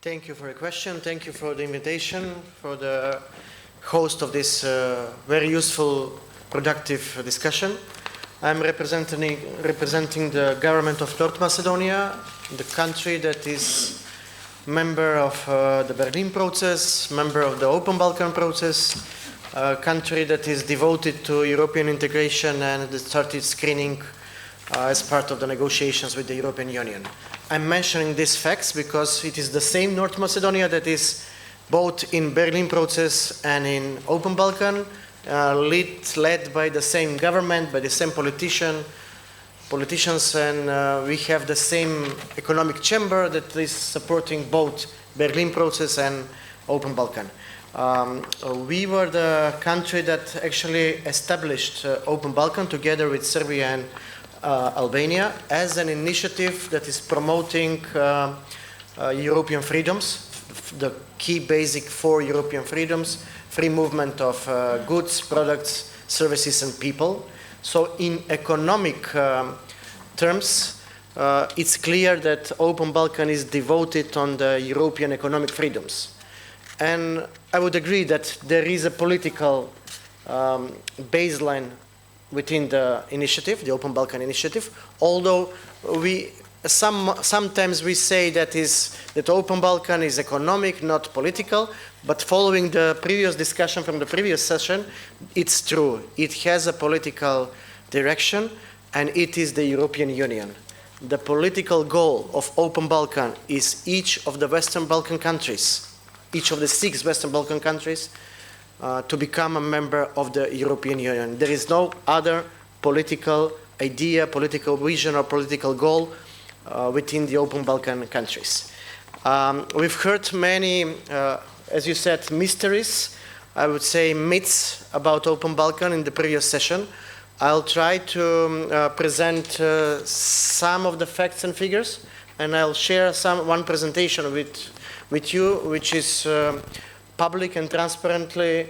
Thank you for your question. Thank you for the invitation, for the host of this very useful, productive discussion. I'm representing the government of North Macedonia, the country that is member of the Berlin process, member of the Open Balkan process, a country that is devoted to European integration and that started screening as part of the negotiations with the European Union. I'm mentioning these facts because it is the same North Macedonia that is both in Berlin process and in Open Balkan, led by the same government, by the same politicians, and we have the same economic chamber that is supporting both Berlin process and Open Balkan. We were the country that actually established Open Balkan together with Serbia and Albania as an initiative that is promoting European freedoms, the key basic 4 European freedoms, free movement of goods, products, services and people. So in economic terms, it's clear that Open Balkan is devoted on the European economic freedoms. And I would agree that there is a political baseline within the initiative, the Open Balkan initiative, although sometimes we say that Open Balkan is economic, not political, but following the previous discussion from the previous session, it's true. It has a political direction, and it is the European Union. The political goal of Open Balkan is each of the Western Balkan countries, each of the 6 Western Balkan countries, to become a member of the European Union. There is no other political idea, political vision, or political goal within the Open Balkan countries. We've heard many, as you said, mysteries, I would say myths about Open Balkan in the previous session. I'll try to present some of the facts and figures, and I'll share one presentation with you, which is public and transparently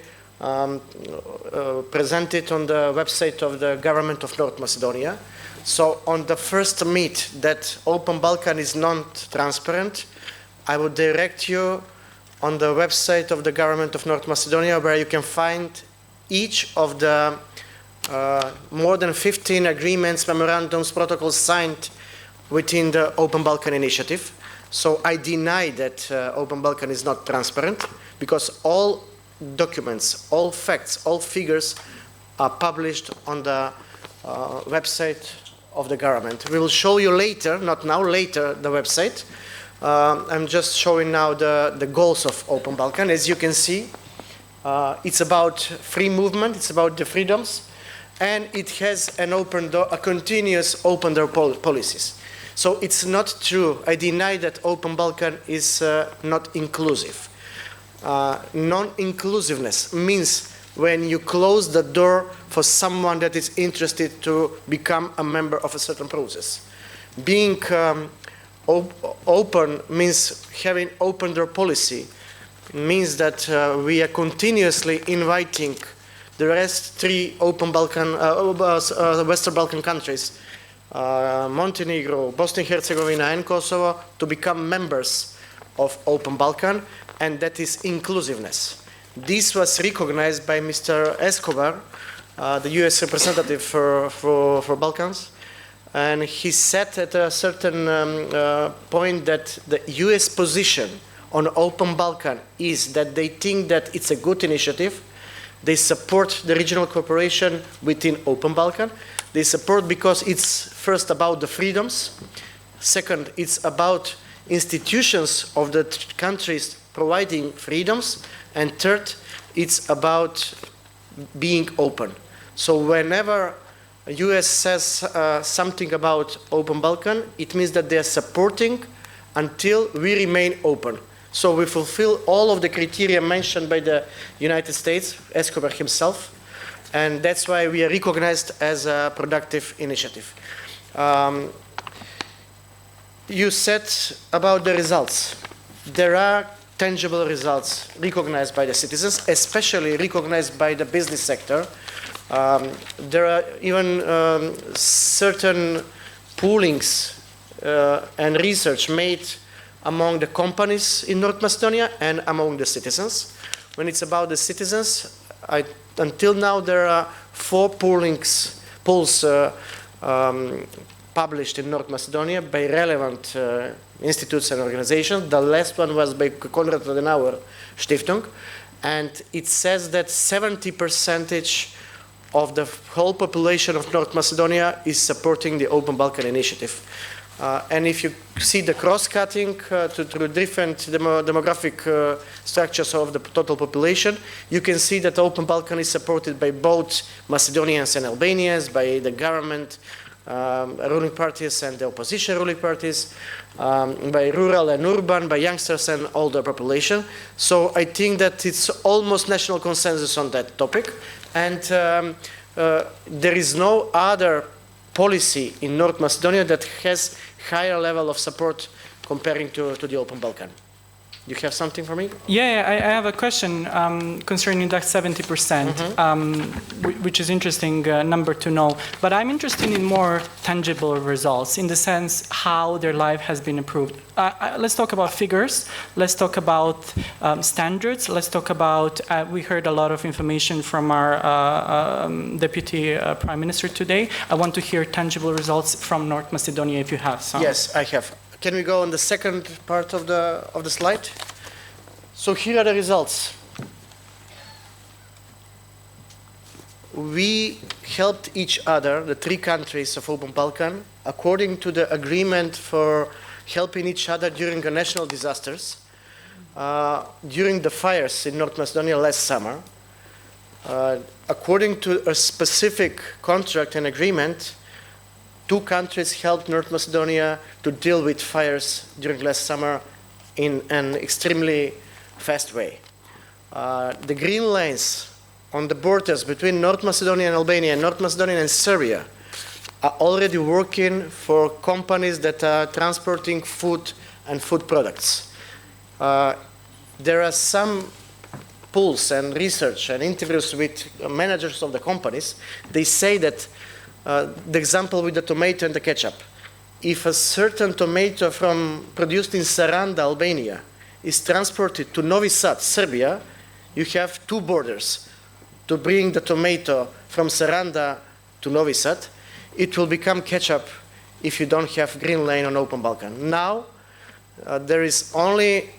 presented on the website of the government of North Macedonia. So on the first myth that Open Balkan is not transparent, I would direct you on the website of the government of North Macedonia, where you can find each of the more than 15 agreements, memorandums, protocols signed within the Open Balkan initiative. So I deny that Open Balkan is not transparent, because all documents, all facts, all figures are published on the website of the government. We will show you later, not now, later, the website. I'm just showing now the goals of Open Balkan. As you can see, it's about free movement, it's about the freedoms, and it has an open door, a continuous open door policies. So it's not true. I deny that Open Balkan is not inclusive. Non-inclusiveness means when you close the door for someone that is interested to become a member of a certain process. Being open means having open door policy, means that we are continuously inviting the rest 3 Open Balkan, Western Balkan countries, Montenegro, Bosnia and Herzegovina and Kosovo, to become members of Open Balkan, and that is inclusiveness. This was recognized by Mr. Escobar, the US representative for Balkans, and he said at a certain point that the US position on Open Balkan is that they think that it's a good initiative. They support the regional cooperation within Open Balkan. They support because it's first about the freedoms. Second, it's about institutions of the countries providing freedoms. And third, it's about being open. So whenever US says something about Open Balkan, it means that they are supporting until we remain open. So we fulfill all of the criteria mentioned by the United States, Escobar himself, and that's why we are recognized as a productive initiative. You said about the results. There are tangible results recognized by the citizens, especially recognized by the business sector. There are even certain poolings and research made among the companies in North Macedonia and among the citizens. When it's about the citizens, until now there are 4 polls published in North Macedonia by relevant institutes and organizations. The last one was by Konrad Adenauer Stiftung, and it says that 70% of the whole population of North Macedonia is supporting the Open Balkan Initiative. And if you see the cross-cutting through different demographic structures of the total population, you can see that Open Balkan is supported by both Macedonians and Albanians, by the government ruling parties and the opposition ruling parties, by rural and urban, by youngsters and older population. So I think that it's almost national consensus on that topic. And there is no other policy in North Macedonia that has higher level of support comparing to the Open Balkan. You have something for me? Yeah, I have a question concerning that 70%, which is interesting number to know. But I'm interested in more tangible results, in the sense how their life has been improved. Let's talk about figures. Let's talk about standards. Let's talk about, we heard a lot of information from our Deputy Prime Minister today. I want to hear tangible results from North Macedonia if you have some. Yes, I have. Can we go on the second part of the slide? So here are the results. We helped each other, the 3 countries of Open Balkan, according to the agreement for helping each other during the national disasters, during the fires in North Macedonia last summer. According to a specific contract and agreement, 2 countries helped North Macedonia to deal with fires during last summer in an extremely fast way. The green lines on the borders between North Macedonia and Albania, and North Macedonia and Serbia, are already working for companies that are transporting food and food products. There are some polls and research and interviews with managers of the companies. They say that the example with the tomato and the ketchup. If a certain tomato produced in Saranda, Albania, is transported to Novi Sad, Serbia, you have 2 borders to bring the tomato from Saranda to Novi Sad. It will become ketchup if you don't have green lane on Open Balkan. Now, there is only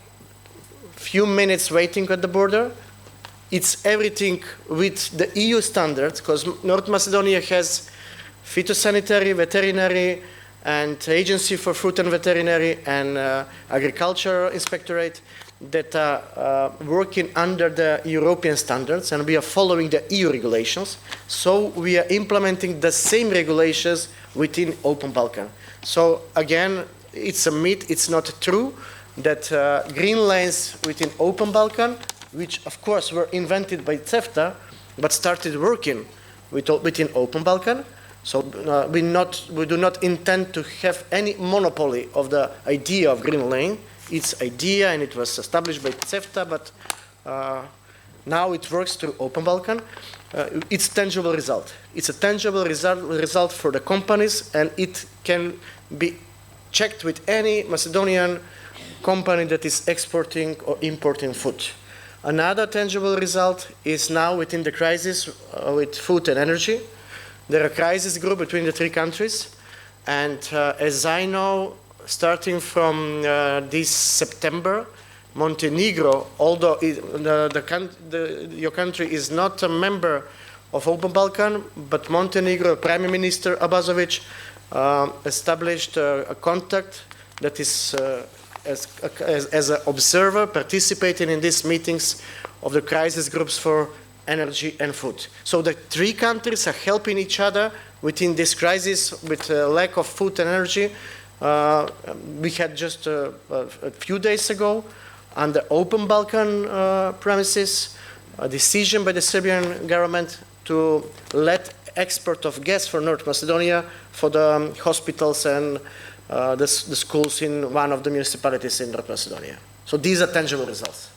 few minutes waiting at the border. It's everything with the EU standards, because North Macedonia has phytosanitary, veterinary, and Agency for Fruit and Veterinary and Agriculture Inspectorate that are working under the European standards, and we are following the EU regulations. So we are implementing the same regulations within Open Balkan. So again, it's a myth, it's not true that green lanes within Open Balkan, which of course were invented by CEFTA, but started working within Open Balkan. So we do not intend to have any monopoly of the idea of green lane. It's idea, and it was established by CEFTA, but now it works through Open Balkan. It's tangible result. It's a tangible result for the companies, and it can be checked with any Macedonian company that is exporting or importing food. Another tangible result is now within the crisis with food and energy. There are crisis group between the 3 countries, and as I know, starting from this September, Montenegro, although your country is not a member of Open Balkan, but Montenegro Prime Minister Abazovic established a contact that is as an observer participating in these meetings of the crisis groups for energy and food. So the 3 countries are helping each other within this crisis with lack of food and energy. We had just a few days ago on the Open Balkan premises a decision by the Serbian government to let export of gas for North Macedonia for the hospitals and the schools in one of the municipalities in North Macedonia. So these are tangible results.